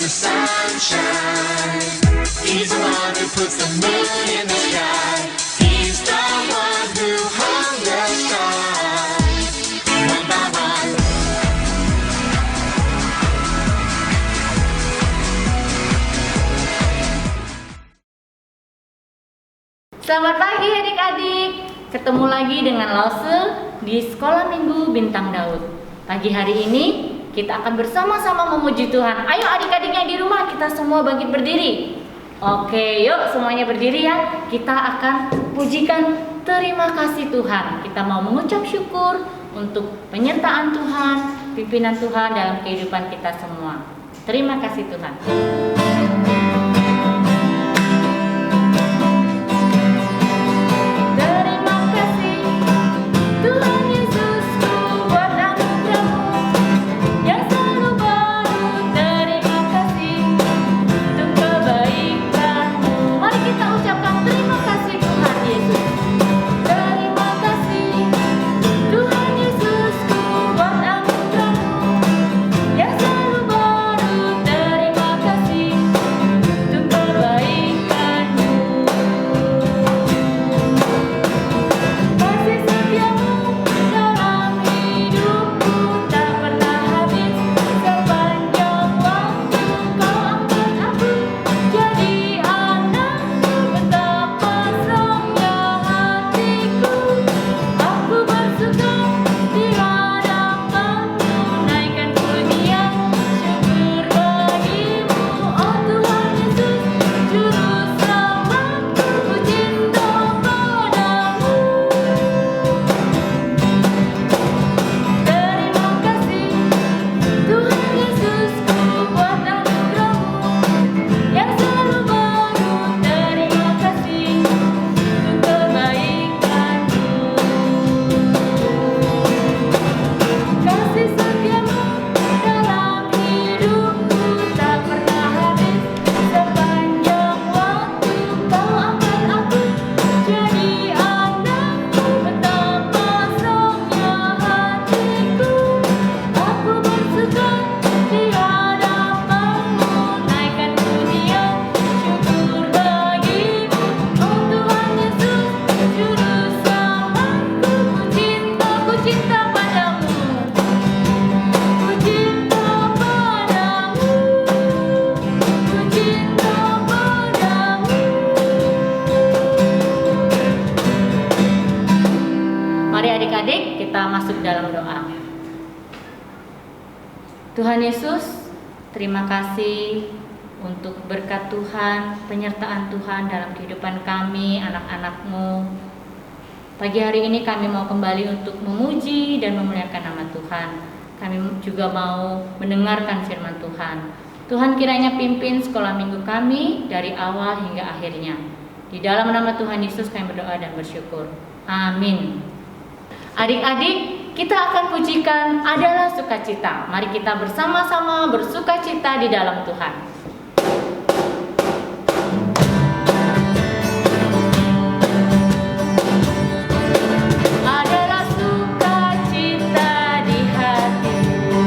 the sunshine. He's the one who puts the moon in the sky. He's the one who hung the stars one by one. Selamat pagi adik-adik. Ketemu lagi dengan Lause di Sekolah Minggu Bintang Daud. Pagi hari ini kita akan bersama-sama memuji Tuhan. Ayo adik-adik yang di rumah, kita semua bangkit berdiri. Oke, yuk semuanya berdiri ya. Kita akan pujikan terima kasih Tuhan. Kita mau mengucap syukur untuk penyertaan Tuhan, pimpinan Tuhan dalam kehidupan kita semua. Terima kasih Tuhan. Mari adik-adik kita masuk dalam doa. Tuhan Yesus, terima kasih untuk berkat Tuhan, penyertaan Tuhan dalam kehidupan kami, anak-anak-Mu. Pagi hari ini kami mau kembali untuk memuji dan memuliakan nama Tuhan. Kami juga mau mendengarkan firman Tuhan. Tuhan kiranya pimpin sekolah minggu kami dari awal hingga akhirnya. Di dalam nama Tuhan Yesus kami berdoa dan bersyukur. Amin. Adik-adik, kita akan pujikan adalah sukacita. Mari kita bersama-sama bersukacita di dalam Tuhan. Adalah sukacita di hatiku,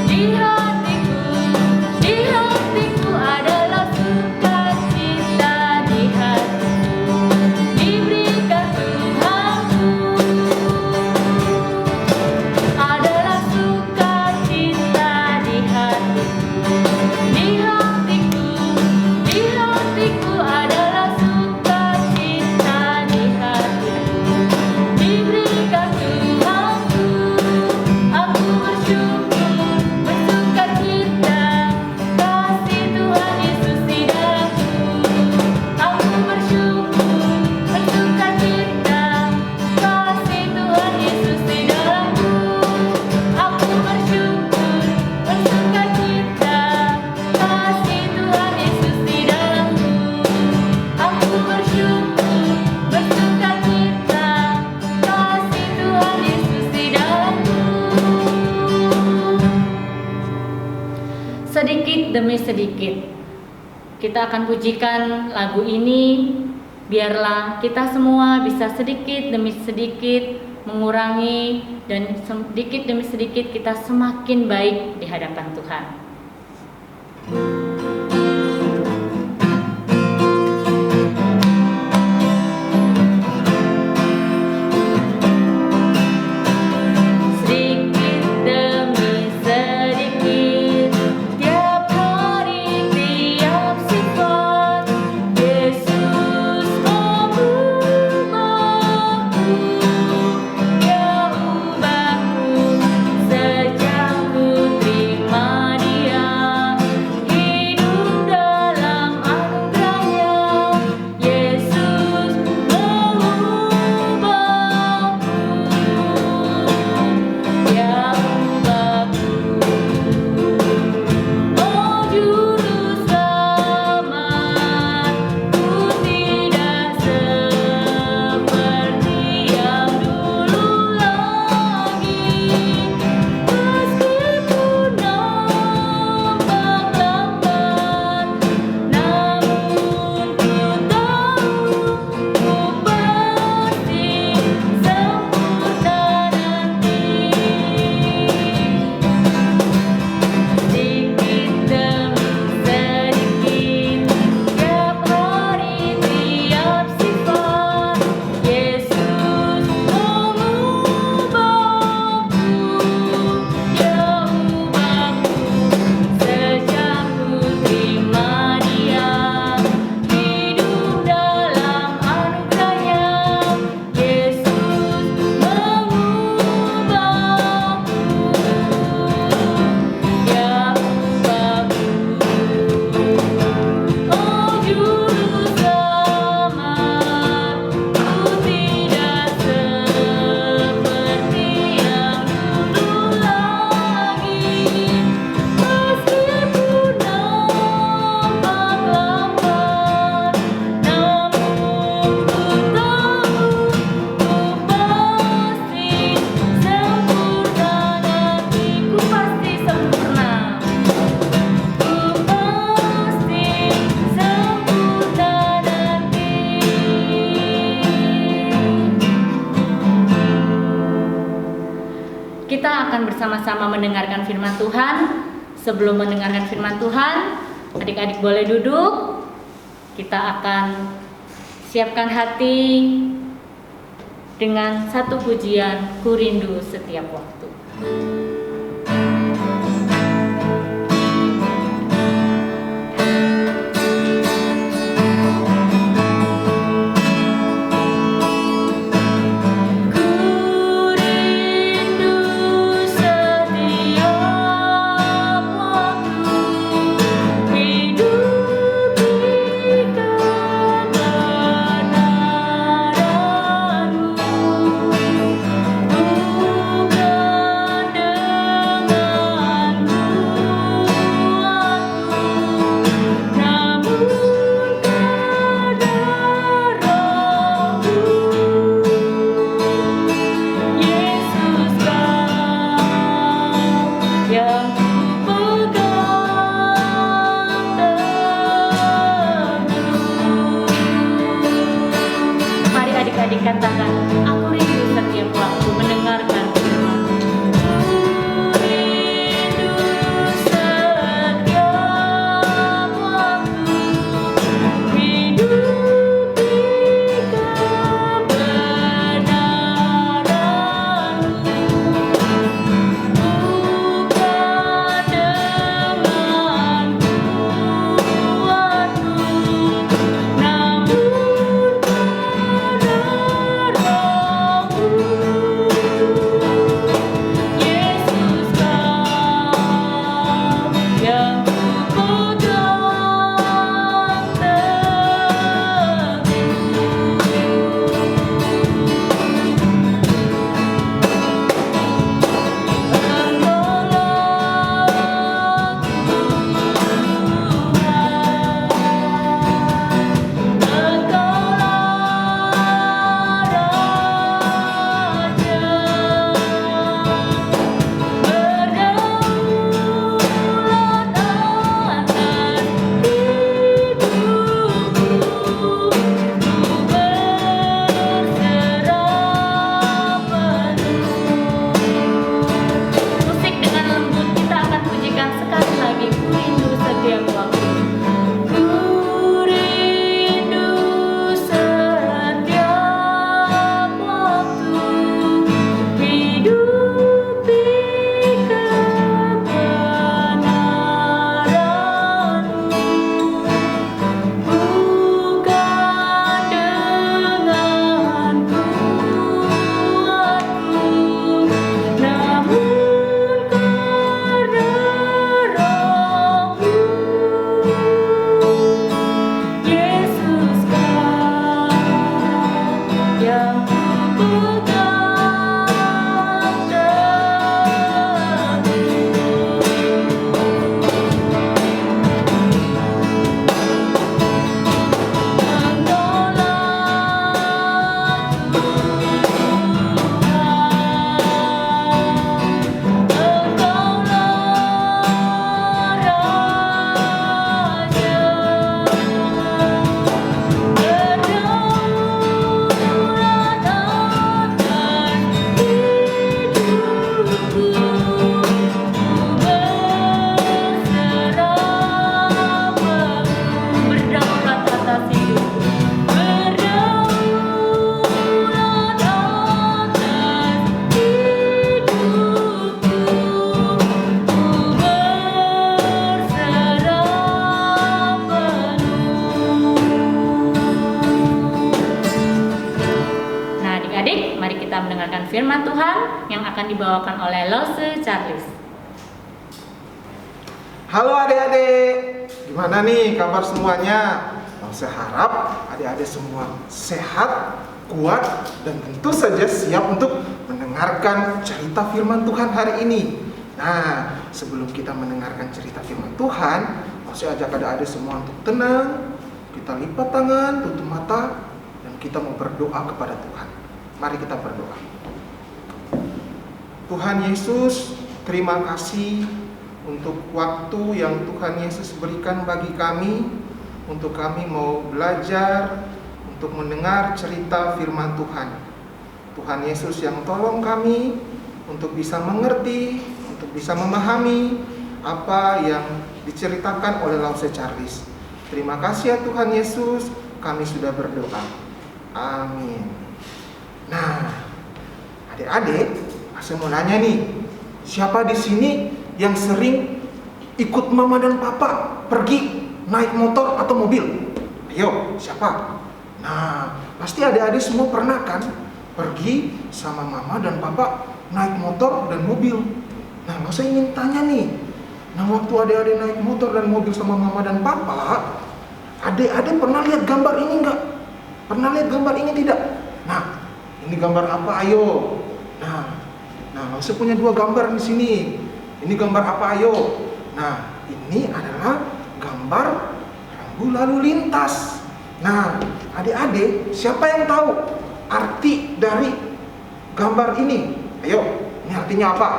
di hatiku, di hatiku adalah sukacita di hatiku, diberikan Tuhanku. Adalah sukacita di hatiku, di hatiku, di hatiku adalah sukacita di hatiku, diberikan Tuhanku. Aku bersyukur, bersukacita, kasih Tuhan Yesus di dalamku. Aku bersyukur, bersukacita, kasih Tuhan Yesus di dalamku. Aku bersyukur, bersukacita, kasih Tuhan Yesus di dalamku. Aku bersyukur, bersukacita, kasih Tuhan Yesus di dalamku. Sedikit demi sedikit kita akan pujikan lagu ini. Biarlah kita semua bisa sedikit demi sedikit mengurangi, dan sedikit demi sedikit kita semakin baik di hadapan Tuhan. sama-sama mendengarkan firman Tuhan. Sebelum mendengarkan firman Tuhan, adik-adik boleh duduk. Kita akan siapkan hati dengan satu pujian, Ku Rindu Setiap Waktu. Katakan, aku rindu setiap waktu mendengarkan firman. Ku rindu setiap waktu hidupi kebenaran-Mu, bukan dengan kuat-Mu, namun firman Tuhan yang akan dibawakan oleh Lose Charles. Halo adik-adik, gimana nih kabar semuanya? Saya harap adik-adik semua sehat, kuat, dan tentu saja siap untuk mendengarkan cerita firman Tuhan hari ini. Nah, sebelum kita mendengarkan cerita firman Tuhan, saya ajak adik-adik semua untuk tenang, kita lipat tangan, tutup mata, dan kita mau berdoa kepada Tuhan. Mari kita berdoa. Tuhan Yesus, terima kasih untuk waktu yang Tuhan Yesus berikan bagi kami, untuk kami mau belajar, untuk mendengar cerita firman Tuhan. Tuhan Yesus yang tolong kami untuk bisa mengerti, untuk bisa memahami apa yang diceritakan oleh Lause Charles. Terima kasih ya Tuhan Yesus, kami sudah berdoa. Amin. Nah, adik-adik, saya mau nanya nih, siapa di sini yang sering ikut mama dan papa pergi naik motor atau mobil? Ayo, siapa? Nah, pasti adik-adik semua pernah kan pergi sama mama dan papa naik motor dan mobil. Nah, saya ingin tanya nih, nah waktu adik-adik naik motor dan mobil sama mama dan papa, adik-adik pernah lihat gambar ini enggak? Pernah lihat gambar ini tidak? Nah, ini gambar apa? Ayo. Nah, saya punya dua gambar di sini. Ini gambar apa? Ayo. Nah, ini adalah gambar rambu lalu lintas. Nah, adik-adik, siapa yang tahu arti dari gambar ini? Ayo, ini artinya apa?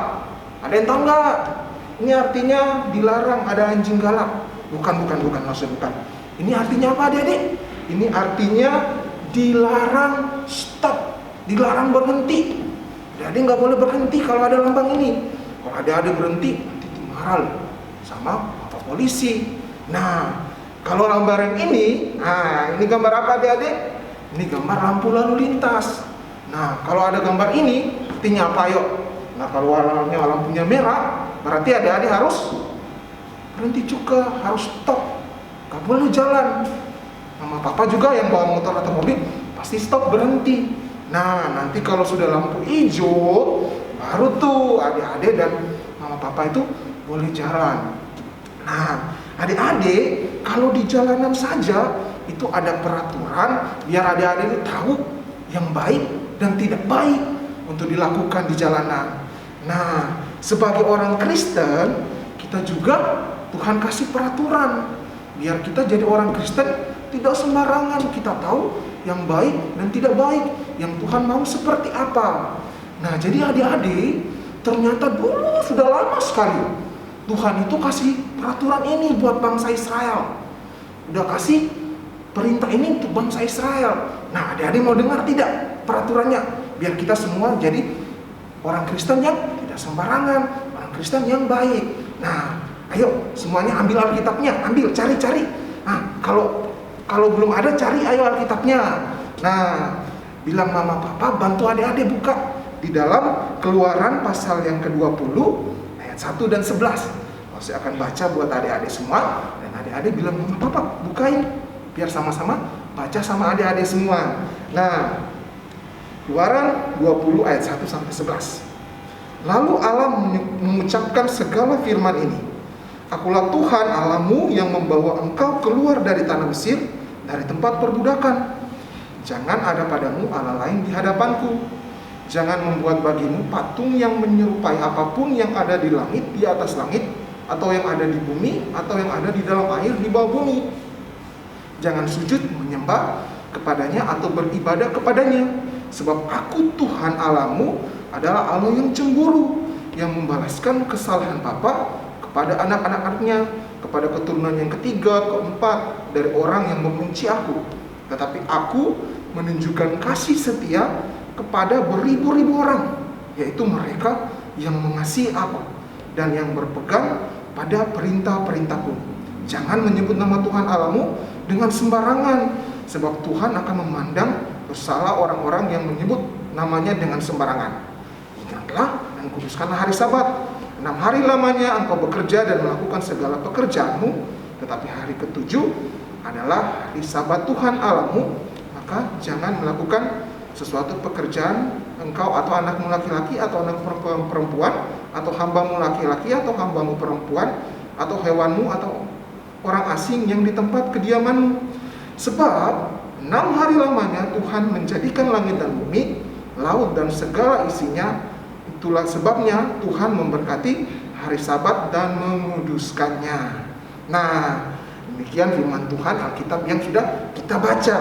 Ada yang tahu nggak? Ini artinya dilarang ada anjing galak. Bukan, maksudnya bukan. Ini artinya apa, adik-adik? Ini artinya dilarang stop, dilarang berhenti. Adik-adik nggak boleh berhenti kalau ada lambang ini. Kalau adik-adik berhenti, nanti dimarah sama bapak polisi. Nah, kalau gambar yang ini, nah ini gambar apa adik-adik? Ini gambar lampu lalu lintas. Nah, kalau ada gambar ini, artinya apa? Yuk. Nah, kalau warnanya lampunya merah, berarti adik-adik harus berhenti juga, harus stop. Gak boleh jalan. Mama papa juga yang bawa motor atau mobil pasti stop, berhenti. Nah, nanti kalau sudah lampu hijau, baru tuh adik-adik dan mama papa itu boleh jalan. Nah, adik-adik, kalau di jalanan saja itu ada peraturan biar adik-adik itu tahu yang baik dan tidak baik untuk dilakukan di jalanan. Nah, sebagai orang Kristen, kita juga Tuhan kasih peraturan biar kita jadi orang Kristen tidak sembarangan. Kita tahu yang baik dan tidak baik, yang Tuhan mau seperti apa. Nah, jadi adik-adik, ternyata dulu sudah lama sekali Tuhan itu kasih peraturan ini buat bangsa Israel. Udah kasih perintah ini untuk bangsa Israel. Nah, adik-adik mau dengar tidak peraturannya? Biar kita semua jadi orang Kristen yang tidak sembarangan, orang Kristen yang baik. Nah, ayo semuanya ambil Alkitabnya, ambil, cari-cari. Nah, kalau belum ada, cari ayo Alkitabnya. Nah, bilang mama papa bantu adik-adik buka di dalam Keluaran pasal yang ke-20 ayat 1 dan 11. Saya akan baca buat adik-adik semua, dan adik-adik bilang mama papa bukain biar sama-sama baca sama adik-adik semua. Nah, Keluaran 20 ayat 1 sampai 11. Lalu Allah mengucapkan segala firman ini. Akulah Tuhan Allahmu yang membawa engkau keluar dari tanah Mesir, dari tempat perbudakan. Jangan ada padamu Allah lain di hadapanku. Jangan membuat bagimu patung yang menyerupai apapun yang ada di langit, di atas langit, atau yang ada di bumi, atau yang ada di dalam air di bawah bumi. Jangan sujud menyembah kepadanya atau beribadah kepadanya. Sebab aku Tuhan Allahmu adalah Allah yang cemburu, yang membalaskan kesalahan bapa kepada anak-anak-anaknya, kepada keturunan yang ketiga, keempat dari orang yang membenci aku. Tetapi aku menunjukkan kasih setia kepada beribu-ribu orang, yaitu mereka yang mengasihi aku dan yang berpegang pada perintah-perintahku. Jangan menyebut nama Tuhan Allahmu dengan sembarangan, sebab Tuhan akan memandang bersalah orang-orang yang menyebut namanya dengan sembarangan. Ingatlah dan kuduskanlah hari Sabat. 6 hari lamanya engkau bekerja dan melakukan segala pekerjaanmu, tetapi hari ke-7 adalah hari Sabat Tuhan Allahmu. Maka jangan melakukan sesuatu pekerjaan engkau atau anakmu laki-laki atau anak perempuan atau hambamu laki-laki atau hambamu perempuan atau hewanmu atau orang asing yang di tempat kediamanmu. Sebab 6 hari lamanya Tuhan menjadikan langit dan bumi, laut dan segala isinya. Itulah sebabnya Tuhan memberkati hari Sabat dan menguduskannya. Nah, demikian firman Tuhan Alkitab yang sudah kita baca.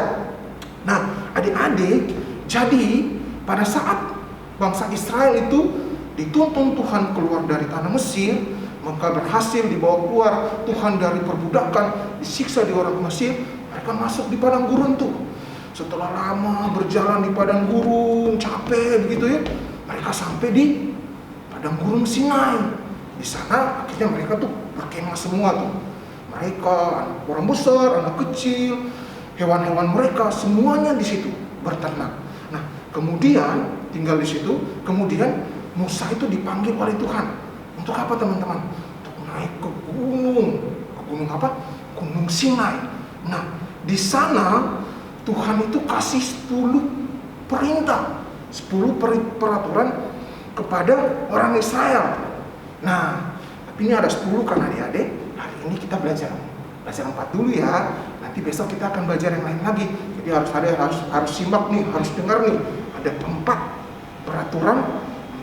Nah, adik-adik, jadi pada saat bangsa Israel itu dituntun Tuhan keluar dari tanah Mesir, maka berhasil dibawa keluar Tuhan dari perbudakan, disiksa di orang Mesir, mereka masuk di padang gurun tuh. Setelah lama berjalan di padang gurun, capek begitu ya, mereka sampai di padang gurun Sinai. di sana akhirnya mereka tuh berkemah semua tuh. Mereka, orang besar, anak kecil, hewan-hewan mereka semuanya di situ berternak. Nah, kemudian tinggal di situ, kemudian Musa itu dipanggil oleh Tuhan. Untuk apa teman-teman? Untuk naik ke gunung apa? Gunung Sinai. Nah, di sana Tuhan itu kasih 10 perintah, 10 peraturan kepada orang Israel. Nah, tapi ini ada 10 kan adik-adik. Hari ini kita belajar 4 dulu ya. Nanti besok kita akan belajar yang lain lagi. Jadi harus simak nih, harus dengar nih. Ada 4 peraturan,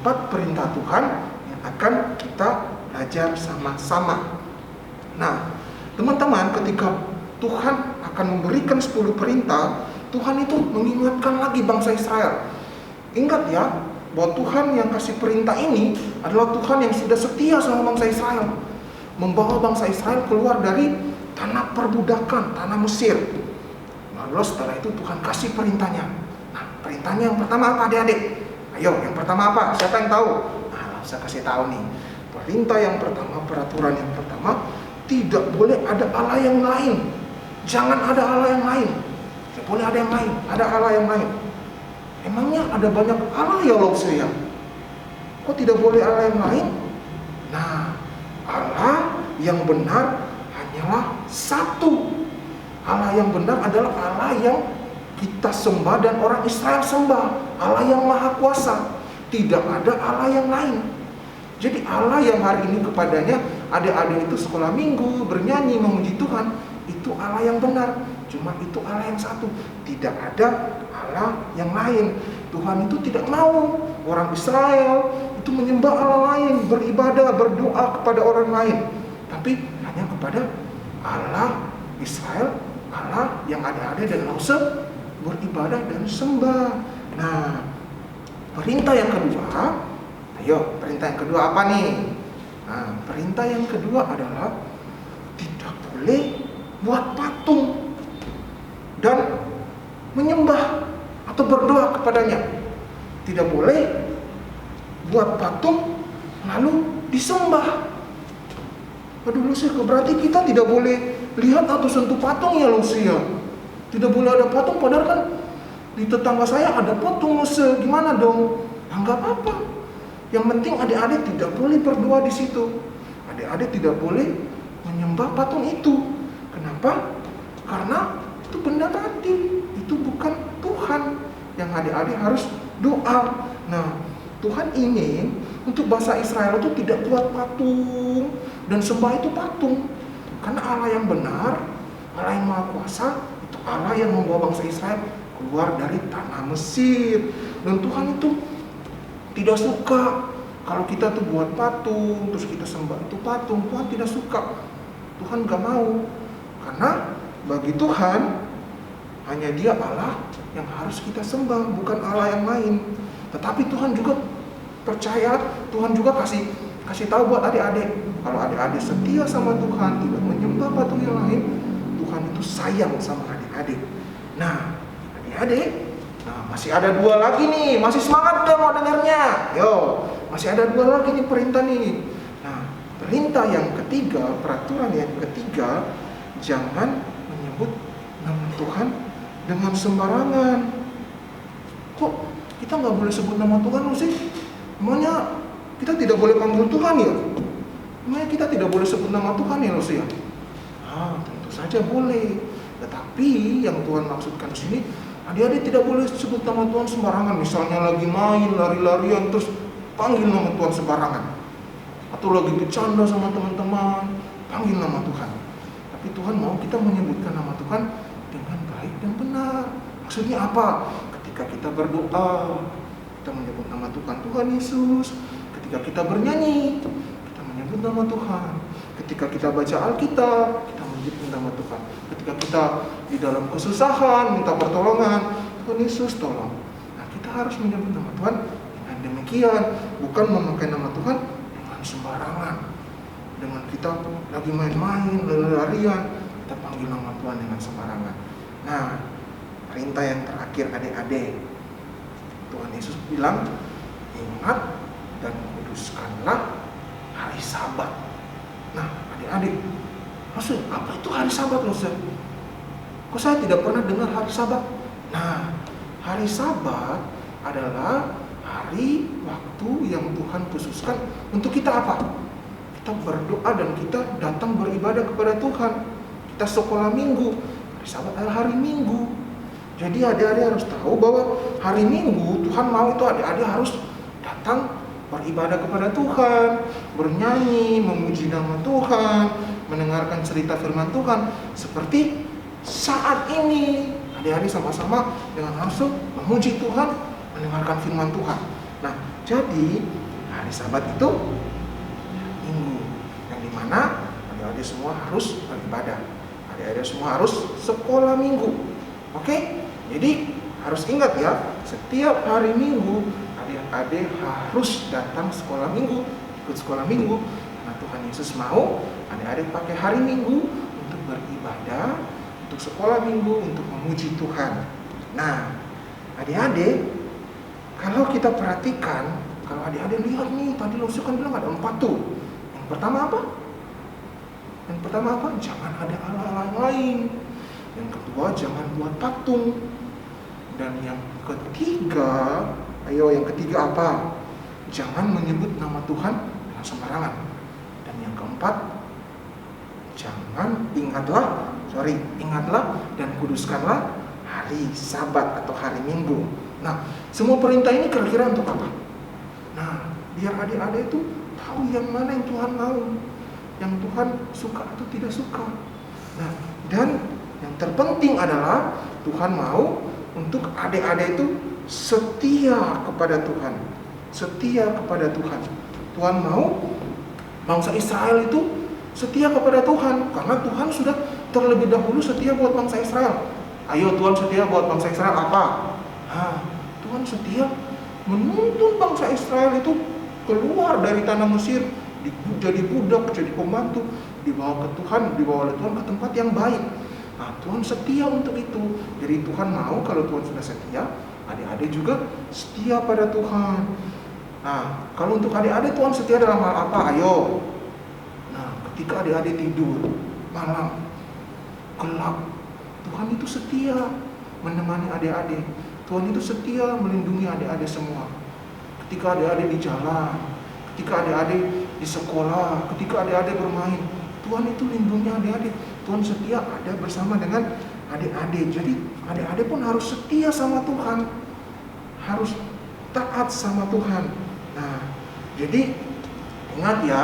4 perintah Tuhan yang akan kita belajar sama-sama. Nah, teman-teman, ketika Tuhan akan memberikan 10 perintah, Tuhan itu mengingatkan lagi bangsa Israel. Ingat ya, bahwa Tuhan yang kasih perintah ini adalah Tuhan yang sudah setia sama bangsa Israel, membawa bangsa Israel keluar dari tanah perbudakan, tanah Mesir. Lalu setelah itu Tuhan kasih perintahnya. Nah, perintahnya yang pertama apa adik-adik? Ayo, yang pertama apa? Siapa yang tahu? Nah, saya kasih tahu nih. Perintah yang pertama, peraturan yang pertama, tidak boleh ada Allah yang lain. Jangan ada Allah yang lain. Tidak boleh ada yang lain. Ada Allah yang lain. Emangnya ada banyak Allah ya Lausia? Kok tidak boleh Allah yang lain? Nah, Allah yang benar hanyalah satu. Allah yang benar adalah Allah yang kita sembah dan orang Israel sembah. Allah yang maha kuasa. Tidak ada Allah yang lain. Jadi Allah yang hari ini kepadanya adik-adik itu sekolah minggu, bernyanyi, memuji Tuhan, itu Allah yang benar. Cuma itu Allah yang satu. Tidak ada Allah yang lain. Tuhan itu tidak mau orang Israel itu menyembah Allah lain, beribadah, berdoa kepada orang lain, tapi hanya kepada Allah Israel, Allah yang ada dan langsung beribadah dan sembah. Nah, perintah yang kedua, ayo, perintah yang kedua apa nih? Nah, perintah yang kedua adalah tidak boleh buat patung dan menyembah atau berdoa kepadanya. Tidak boleh buat patung lalu disembah. Aduh Lucia, berarti kita tidak boleh lihat atau sentuh patung ya Lucia? Tidak boleh ada patung, padahal kan di tetangga saya ada patung Lucia. Gimana dong? Enggak apa-apa. Yang penting adik-adik tidak boleh berdoa di situ. Adik-adik tidak boleh menyembah patung itu. Kenapa? Karena itu benda mati. Itu bukan Tuhan yang adik-adik harus doa. Nah, Tuhan ingin untuk bangsa Israel itu tidak buat patung dan sembah itu patung. Karena Allah yang benar, Allah yang maha kuasa, itu Allah yang membawa bangsa Israel keluar dari tanah Mesir. Dan Tuhan itu tidak suka kalau kita tuh buat patung terus kita sembah itu patung. Tuhan tidak suka. Tuhan gak mau. Karena bagi Tuhan hanya Dia Allah yang harus kita sembah, bukan Allah yang lain. Tetapi Tuhan juga percaya, Tuhan juga kasih tahu buat adik-adik, kalau adik-adik setia sama Tuhan, tidak menyembah patung yang lain, Tuhan itu sayang sama adik-adik. Nah, adik-adik, masih ada 2 lagi nih, masih semangat gak mau dengarnya? Yo, masih ada 2 lagi nih perintah nih. Nah, perintah yang ketiga, peraturan yang ketiga, jangan menyebut nama Tuhan dengan sembarangan. Kok kita nggak boleh sebut nama Tuhan lu sih? Emangnya kita tidak boleh panggil Tuhan ya? Emangnya kita tidak boleh sebut nama Tuhan ya lu sih ya? Tentu saja boleh. Tetapi yang Tuhan maksudkan di sini, adik-adik tidak boleh sebut nama Tuhan sembarangan. Misalnya lagi main, lari-larian, terus panggil nama Tuhan sembarangan. Atau lagi bercanda sama teman-teman, panggil nama Tuhan. Tapi Tuhan mau kita menyebutkan nama Tuhan dengan baik dan benar. Maksudnya apa? Ketika kita berdoa, kita menyebut nama Tuhan, Tuhan Yesus. Ketika kita bernyanyi, kita menyebut nama Tuhan. Ketika kita baca Alkitab, kita menyebut nama Tuhan. Ketika kita di dalam kesusahan, minta pertolongan, Tuhan Yesus tolong. Nah, kita harus menyebut nama Tuhan dengan demikian, bukan memakai nama Tuhan dengan sembarangan. Dengan kita lagi main-main, lari-larian, kita panggil nama Tuhan dengan sembarangan. Nah, perintah yang terakhir adik-adik, Tuhan Yesus bilang, ingat dan kuduskanlah hari Sabat. Nah, adik-adik, maksud apa itu hari Sabat, Ustaz? Kok saya tidak pernah dengar hari Sabat? Nah, hari Sabat adalah hari waktu yang Tuhan khususkan untuk kita apa? Kita berdoa dan kita datang beribadah kepada Tuhan. Kita sekolah minggu. Hari Sabat adalah hari Minggu. Jadi adik-adik harus tahu bahwa hari Minggu Tuhan mau itu adik-adik harus datang beribadah kepada Tuhan, bernyanyi, memuji nama Tuhan, mendengarkan cerita firman Tuhan. Seperti saat ini adik-adik sama-sama dengan harus memuji Tuhan, mendengarkan firman Tuhan. Nah, jadi hari Sabat itu Minggu, yang dimana adik-adik semua harus beribadah, adik-adik semua harus sekolah minggu. Oke? Jadi harus ingat ya, setiap hari Minggu adik-adik harus datang sekolah minggu, ikut sekolah minggu. Karena Tuhan Yesus mau adik-adik pakai hari Minggu untuk beribadah, untuk sekolah minggu, untuk memuji Tuhan. Nah, adik-adik, kalau kita perhatikan, kalau adik-adik lihat nih, tadi Lucy kan bilang ada 4 tuh. Yang pertama apa? Jangan ada Allah lain. Yang kedua, jangan buat patung. Dan yang ketiga, yang ketiga apa? Jangan menyebut nama Tuhan dengan sembarangan. Dan yang keempat, ingatlah dan kuduskanlah hari Sabat atau hari Minggu. Nah, semua perintah ini kira-kira untuk apa? Nah, biar adik-adik itu tahu yang mana yang Tuhan mau, yang Tuhan suka atau tidak suka. Nah, dan yang terpenting adalah Tuhan mau untuk adik-adik itu setia kepada Tuhan. Tuhan mau bangsa Israel itu setia kepada Tuhan, karena Tuhan sudah terlebih dahulu setia buat bangsa Israel. Ayo, Tuhan setia buat bangsa Israel apa? Tuhan setia menuntun bangsa Israel itu keluar dari tanah Mesir, jadi budak, jadi pembantu, dibawa oleh Tuhan ke tempat yang baik. Nah, Tuhan setia untuk itu. Jadi Tuhan mau kalau Tuhan sudah setia, adik-adik juga setia pada Tuhan. Nah, kalau untuk adik-adik Tuhan setia dalam hal apa? Ayo. Nah, ketika adik-adik tidur malam gelap, Tuhan itu setia menemani adik-adik. Tuhan itu setia melindungi adik-adik semua. Ketika adik-adik di jalan, ketika adik-adik di sekolah, ketika adik-adik bermain, Tuhan itu lindungi adik-adik. Tuhan setia ada bersama dengan adik-adik. Jadi adik-adik pun harus setia sama Tuhan, harus taat sama Tuhan. Nah, jadi ingat ya,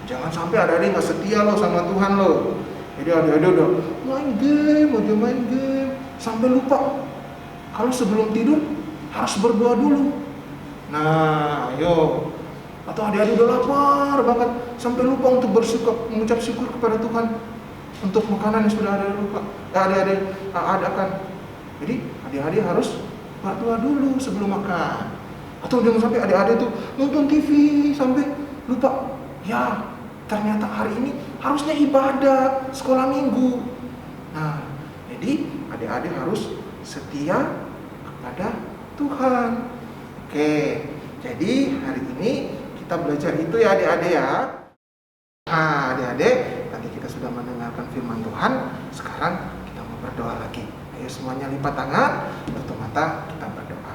jangan sampai adik-adik nggak setia loh sama Tuhan loh. Jadi adik-adik udah main game, sampai lupa kalau sebelum tidur harus berdoa dulu. Nah, ayo. Atau adik-adik udah lapar banget sampai lupa untuk mengucap syukur kepada Tuhan untuk makanan yang sudah adik-adik adakan. Jadi adik-adik harus berdoa dulu sebelum makan. Atau jangan sampai adik-adik itu nonton TV sampai lupa. Ya, ternyata hari ini harusnya ibadah sekolah minggu. Nah, jadi adik-adik harus setia kepada Tuhan. Oke, jadi hari ini kita belajar itu ya adik-adik ya. Nah, adik-adik, tadi kita sudah mendengarkan firman Tuhan. Sekarang kita mau berdoa lagi. Ayo semuanya lipat tangan, tutup mata, kita berdoa.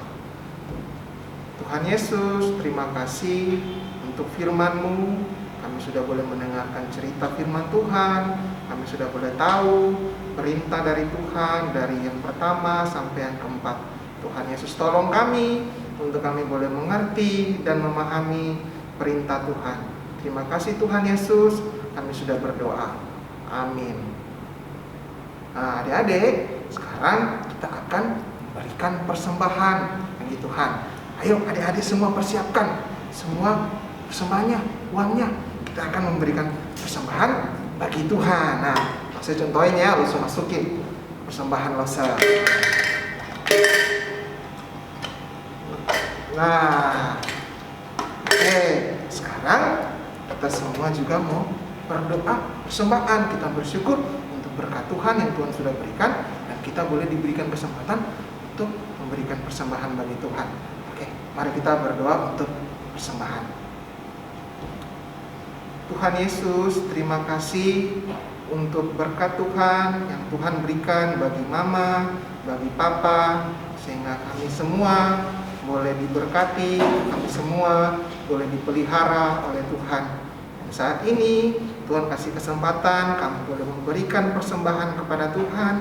Tuhan Yesus, terima kasih untuk firman-Mu. Kami sudah boleh mendengarkan cerita firman Tuhan. Kami sudah boleh tahu perintah dari Tuhan, dari yang pertama sampai yang keempat. Tuhan Yesus, tolong kami untuk kami boleh mengerti dan memahami perintah Tuhan. Terima kasih Tuhan Yesus, kami sudah berdoa. Amin. Nah, adik-adik, sekarang kita akan memberikan persembahan bagi Tuhan. Ayo adik-adik semua persiapkan semua persembahannya, uangnya. Kita akan memberikan persembahan bagi Tuhan. Nah, saya contohin ya, langsung masukin persembahan losa. Nah, oke, sekarang kita semua juga mau berdoa persembahan. Kita bersyukur untuk berkat Tuhan yang Tuhan sudah berikan, dan kita boleh diberikan kesempatan untuk memberikan persembahan bagi Tuhan. Oke, mari kita berdoa untuk persembahan. Tuhan Yesus, terima kasih untuk berkat Tuhan yang Tuhan berikan bagi mama, bagi papa, sehingga kami semua boleh diberkati, kami semua boleh dipelihara oleh Tuhan. Dan saat ini Tuhan kasih kesempatan kami boleh memberikan persembahan kepada Tuhan.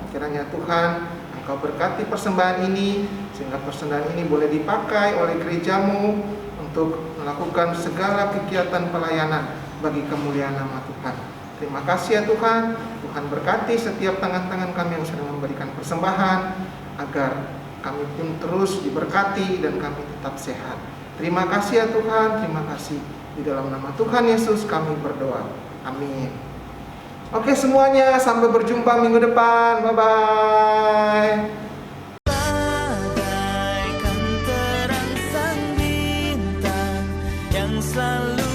Kiranya Tuhan Engkau berkati persembahan ini, sehingga persembahan ini boleh dipakai oleh gerejamu untuk melakukan segala kegiatan pelayanan bagi kemuliaan nama Tuhan. Terima kasih ya Tuhan. Tuhan berkati setiap tangan-tangan kami yang sedang memberikan persembahan, agar kami pun terus diberkati dan kami tetap sehat. Terima kasih ya Tuhan, terima kasih. Di dalam nama Tuhan Yesus kami berdoa. Amin. Oke semuanya, sampai berjumpa minggu depan. Bye-bye. Bagaikan terang sang bintang yang selalu